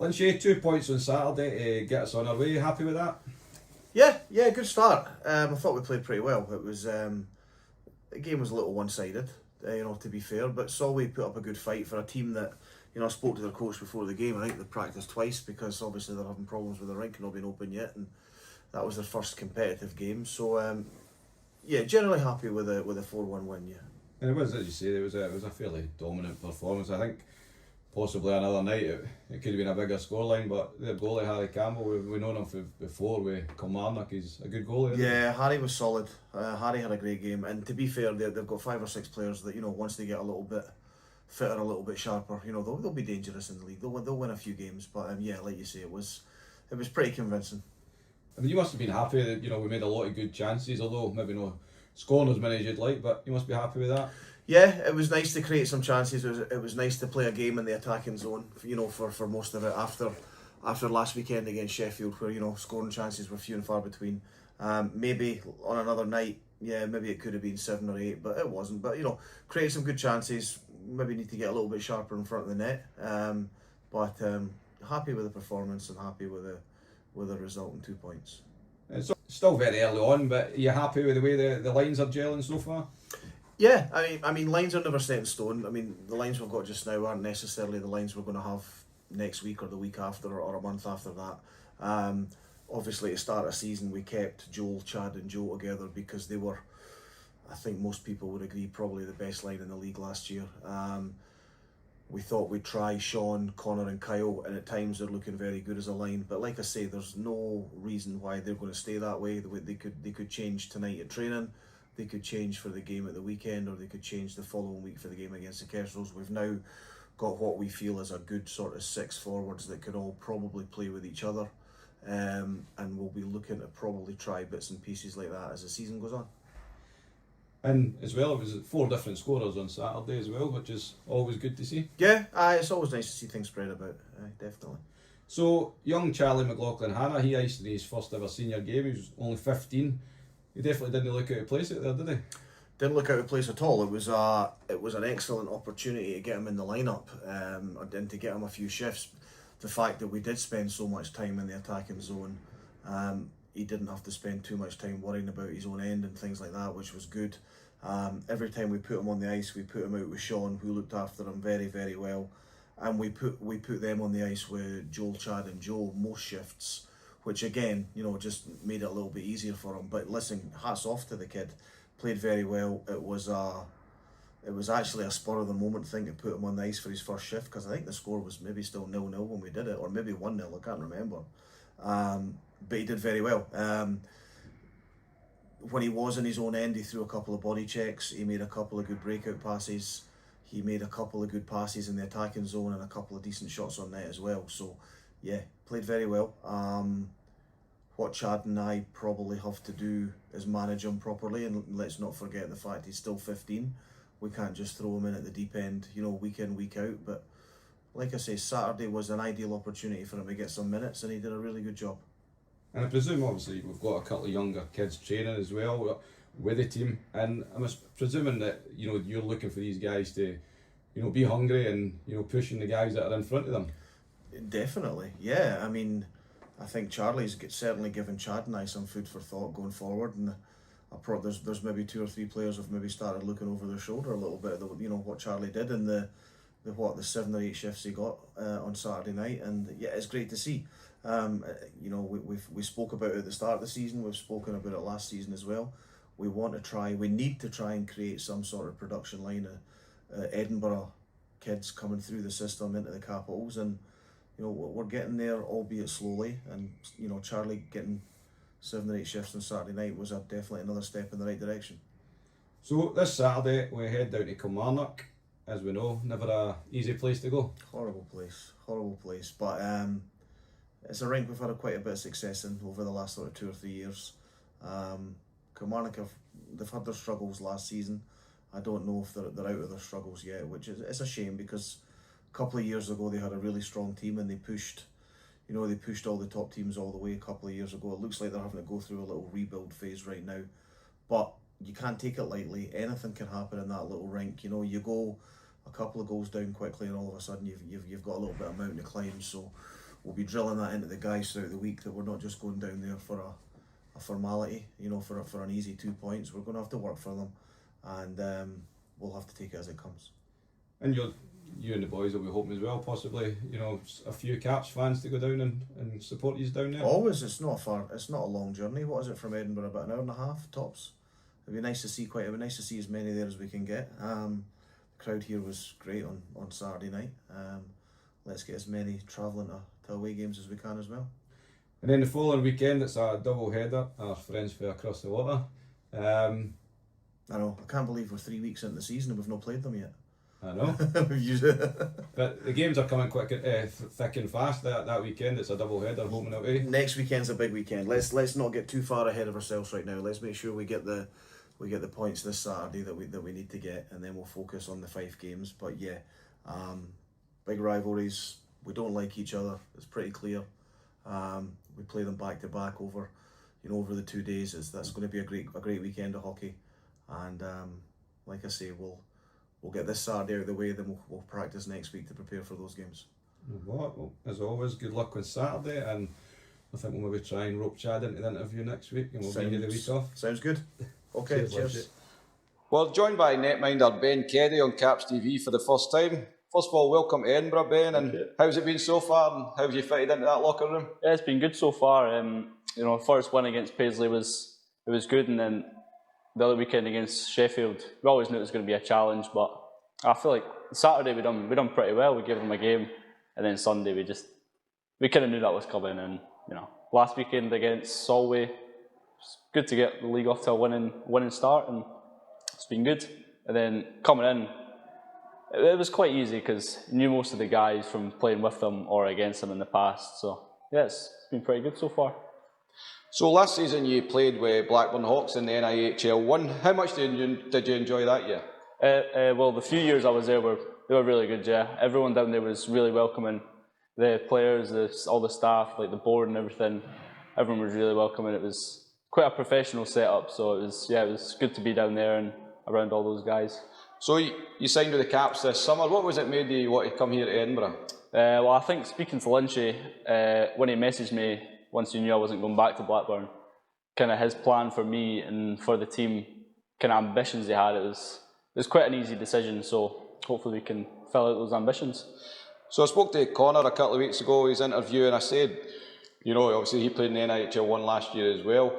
Lynch, 2 points on Saturday to get us on our way. Happy with that? Yeah, good start. I thought we played pretty well. It was the game was a little one-sided, to be fair, but Solway put up a good fight for a team that, I spoke to their coach before the game. I think they practiced twice because obviously they're having problems with the rink, not being open yet, and that was their first competitive game. So generally happy with a 4-1 win. Yeah. And it was, as you say, it was a fairly dominant performance. I think possibly another night it could have been a bigger scoreline, but the goalie Harry Campbell, we've known him before with Kilmarnock. He's a good goalie. Yeah, Harry was solid. Harry had a great game, and to be fair, they've got 5 or 6 players that once they get a little bit fitter, a little bit sharper, they'll be dangerous in the league. They'll win a few games, but like you say, it was pretty convincing. I mean, you must have been happy that we made a lot of good chances, although maybe not scoring as many as you'd like, but you must be happy with that. Yeah, it was nice to create some chances. It was nice to play a game in the attacking zone, for most of it after last weekend against Sheffield, where scoring chances were few and far between. Maybe on another night, maybe it could have been 7 or 8, but it wasn't. But create some good chances. Maybe need to get a little bit sharper in front of the net. But happy with the performance and happy with the result in 2 points. It's still very early on, but are you happy with the way the lines are gelling so far? Yeah, I mean, lines are never set in stone. I mean, the lines we've got just now aren't necessarily the lines we're going to have next week or the week after or a month after that. Obviously, to start a season, we kept Joel, Chad and Joe together because they were, I think most people would agree, probably the best line in the league last year. We thought we'd try Sean, Connor and Kyle, and at times they're looking very good as a line. But like I say, there's no reason why they're going to stay that way. They could change tonight at training. They could change for the game at the weekend, or they could change the following week for the game against the Kestrels. We've now got what we feel is a good sort of 6 forwards that could all probably play with each other, and we'll be looking to probably try bits and pieces like that as the season goes on. And as well, it was 4 different scorers on Saturday as well, which is always good to see. Yeah, it's always nice to see things spread about, definitely. So, young Charlie McLaughlin-Hanna, he iced in his first ever senior game. He was only 15. He definitely didn't look out of place out there, did he? Didn't look out of place at all. It was an excellent opportunity to get him in the lineup, and to get him a few shifts. The fact that we did spend so much time in the attacking zone, he didn't have to spend too much time worrying about his own end and things like that, which was good. Every time we put him on the ice, we put him out with Sean, who looked after him very, very well, and we put them on the ice with Joel, Chad and Joe most shifts, which again, just made it a little bit easier for him. But listen, hats off to the kid. Played very well. It was actually a spur of the moment thing to put him on the ice for his first shift, because I think the score was maybe still 0-0 when we did it, or maybe 1-0, I can't remember. But he did very well. When he was in his own end, he threw a couple of body checks. He made a couple of good breakout passes. He made a couple of good passes in the attacking zone and a couple of decent shots on net as well. So, yeah, played very well. What Chad and I probably have to do is manage him properly, and let's not forget the fact he's still 15. We can't just throw him in at the deep end, week in, week out. But like I say, Saturday was an ideal opportunity for him to get some minutes, and he did a really good job. And I presume, obviously, we've got a couple of younger kids training as well with the team, and I'm presuming that you're looking for these guys to be hungry and pushing the guys that are in front of them. Definitely, yeah. I mean, I think Charlie's certainly given Chad and I some food for thought going forward, and there's maybe 2 or 3 players have maybe started looking over their shoulder a little bit. What Charlie did in the 7 or 8 shifts he got on Saturday night, and yeah, it's great to see. We spoke about it at the start of the season. We've spoken about it last season as well. We need to try and create some sort of production line of Edinburgh kids coming through the system into the Capitals, and we're getting there, albeit slowly. And Charlie getting 7 or 8 shifts on Saturday night was definitely another step in the right direction. So this Saturday we head down to Kilmarnock. As we know, never a easy place to go. Horrible place. But it's a rink we've had quite a bit of success in over the last sort of 2 or 3 years. Kilmarnock they've had their struggles last season. I don't know if they're out of their struggles yet, which is a shame, because a couple of years ago they had a really strong team and they pushed all the top teams all the way a couple of years ago. It looks like they're having to go through a little rebuild phase right now, but you can't take it lightly. Anything can happen in that little rink. You go a couple of goals down quickly and all of a sudden you've got a little bit of mountain to climb. So we'll be drilling that into the guys throughout the week, that we're not just going down there for a formality, you know, for an easy 2 points. We're going to have to work for them, and we'll have to take it as it comes. And you and the boys will be hoping as well, possibly, you know, a few Caps fans to go down and support you down there. Always, it's not a long journey. What is it from Edinburgh? About an hour and a half tops. It'd be nice to see as many there as we can get. The crowd here was great on Saturday night. Let's get as many travelling to away games as we can as well. And then the following weekend, it's a double header. Our friends for across the water. I know. I can't believe we're 3 weeks into the season and we've not played them yet. I know. We've used it. But the games are coming quick, thick and fast. That weekend, it's a double header, home and away. Next weekend's a big weekend. Let's not get too far ahead of ourselves right now. Let's make sure we get the points this Saturday that we need to get, and then we'll focus on the 5 games. But yeah, big rivalries. We don't like each other. It's pretty clear. We play them back to back over the 2 days. That's going to be a great weekend of hockey, and like I say, we'll get this Saturday out of the way. Then we'll practice next week to prepare for those games. Well, as always, good luck on Saturday, and I think we'll maybe try and rope Chad into the interview next week, and we'll bring you the week off. Sounds good. Okay, cheers. Well, joined by netminder Ben Keddie on Caps TV for the first time. First of all, welcome to Edinburgh, Ben, and how's it been so far, and how have you fitted into that locker room? Yeah, it's been good so far. First win against Paisley was good, and then the other weekend against Sheffield, we always knew it was going to be a challenge, but I feel like Saturday we done pretty well. We gave them a game, and then Sunday we kind of knew that was coming. And last weekend against Solway, it's good to get the league off to a winning start, and it's been good. And then coming in, it was quite easy because I knew most of the guys from playing with them or against them in the past. So yeah, it's been pretty good so far. So last season you played with Blackburn Hawks in the NIHL 1. How much did you enjoy that year? Well, the few years I was there they were really good. Yeah, everyone down there was really welcoming. The players, all the staff, like the board and everything. Everyone was really welcoming. It was quite a professional setup, so it was good to be down there and around all those guys. So you signed with the Caps this summer. What was it made you want to come here to Edinburgh? Well, I think speaking to Lynch, when he messaged me once he knew I wasn't going back to Blackburn, kind of his plan for me and for the team, kind of ambitions he had, it was quite an easy decision. So hopefully we can fill out those ambitions. So I spoke to Connor a couple of weeks ago, his interview, and I said, obviously he played in the NIHL 1 last year as well.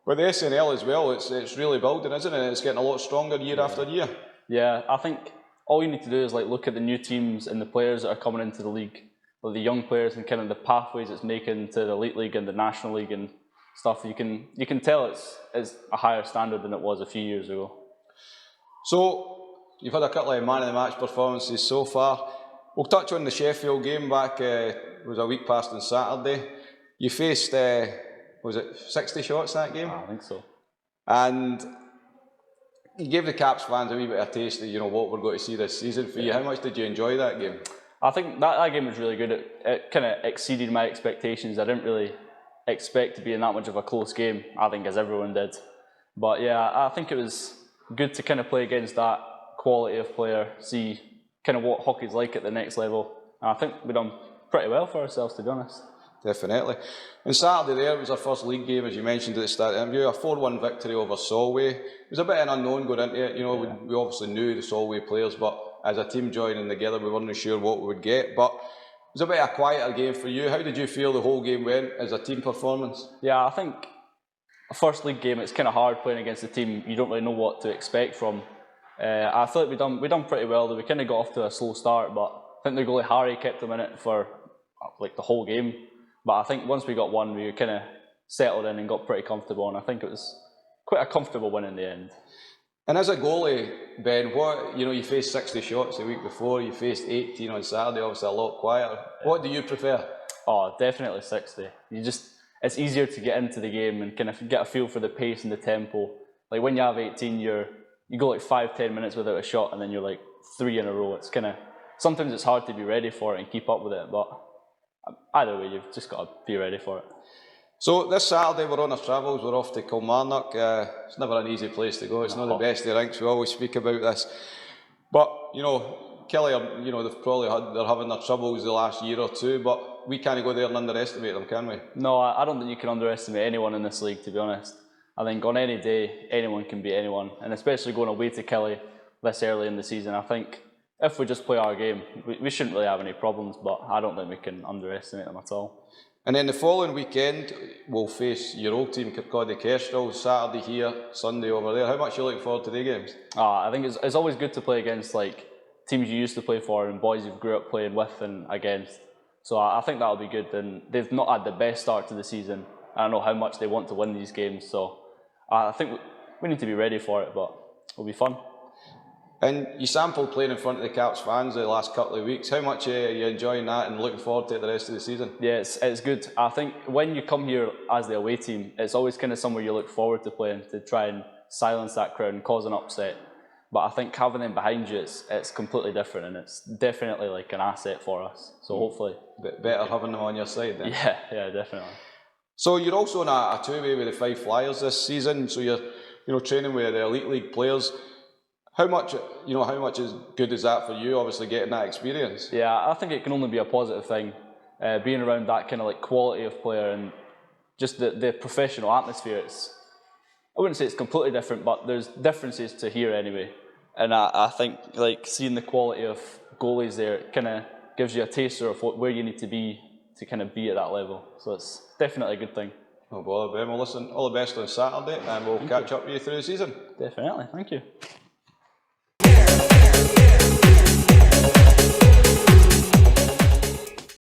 But the SNL as well, it's really building, isn't it? It's getting a lot stronger year after year. Yeah, I think all you need to do is look at the new teams and the players that are coming into the league, like the young players and kind of the pathways it's making to the elite league and the national league and stuff. You can tell it's a higher standard than it was a few years ago. So you've had a couple of man of the match performances so far. We'll touch on the Sheffield game back. It was a week past on Saturday. You faced was it 60 shots that game? I think so. And you gave the Caps fans a wee bit of a taste of what we're going to see this season for you. How much did you enjoy that game? I think that game was really good. It kind of exceeded my expectations. I didn't really expect to be in that much of a close game, I think, as everyone did. But yeah, I think it was good to kind of play against that quality of player, see kind of what hockey's like at the next level. And I think we've done pretty well for ourselves, to be honest. Definitely. On Saturday there, it was our first league game, as you mentioned at the start of the interview, a 4-1 victory over Solway. It was a bit of an unknown going into it. We obviously knew the Solway players, but as a team joining together, we weren't sure what we would get. But it was a bit of a quieter game for you. How did you feel the whole game went as a team performance? Yeah, I think a first league game, it's kind of hard playing against a team you don't really know what to expect from. I thought we done pretty well. We kind of got off to a slow start, but I think the goalie Harry kept them in it for the whole game. But I think once we got one, we kind of settled in and got pretty comfortable, and I think it was quite a comfortable win in the end. And as a goalie, Ben, you faced 60 shots the week before, you faced 18 on Saturday, obviously a lot quieter. What do you prefer? Oh, definitely 60. It's easier to get into the game and kind of get a feel for the pace and the tempo. Like when you have 18, you go 5-10 minutes without a shot, and then you're 3 in a row. It's kind of, sometimes it's hard to be ready for it and keep up with it, but either way, you've just got to be ready for it. So this Saturday we're on our travels, we're off to Kilmarnock. It's never an easy place to go, it's not the best of rinks, we always speak about this. But, Kelly, they're having their troubles the last year or two, but we can't go there and underestimate them, can we? No, I don't think you can underestimate anyone in this league, to be honest. I think on any day, anyone can beat anyone, and especially going away to Kelly this early in the season. I think if we just play our game, we shouldn't really have any problems, but I don't think we can underestimate them at all. And then the following weekend, we'll face your old team, Kirkcaldy Kestrel, Saturday here, Sunday over there. How much are you looking forward to the games? I think it's always good to play against like teams you used to play for and boys you've grew up playing with and against. So I think that'll be good. And they've not had the best start to the season. I don't know how much they want to win these games, so I think we need to be ready for it, but it'll be fun. And you sampled playing in front of the Caps fans the last couple of weeks. How much are you enjoying that and looking forward to it the rest of the season? Yeah, it's good. I think when you come here as the away team, it's always kind of somewhere you look forward to playing, to try and silence that crowd and cause an upset. But I think having them behind you, it's completely different, and it's definitely like an asset for us. So hopefully... Better having them on your side then. Yeah, definitely. So you're also in a two-way with the Fife Flyers this season, so you're training with the Elite League players. How much is good is that for you, obviously getting that experience? Yeah, I think it can only be a positive thing, being around that kind of like quality of player and just the professional atmosphere. I wouldn't say it's completely different, but there's differences to here anyway. And I think like seeing the quality of goalies there, it kind of gives you a taster of where you need to be to kind of be at that level. So it's definitely a good thing. No bother, Ben. Well, listen, all the best on Saturday, and we'll catch up with you through the season. Definitely, thank you.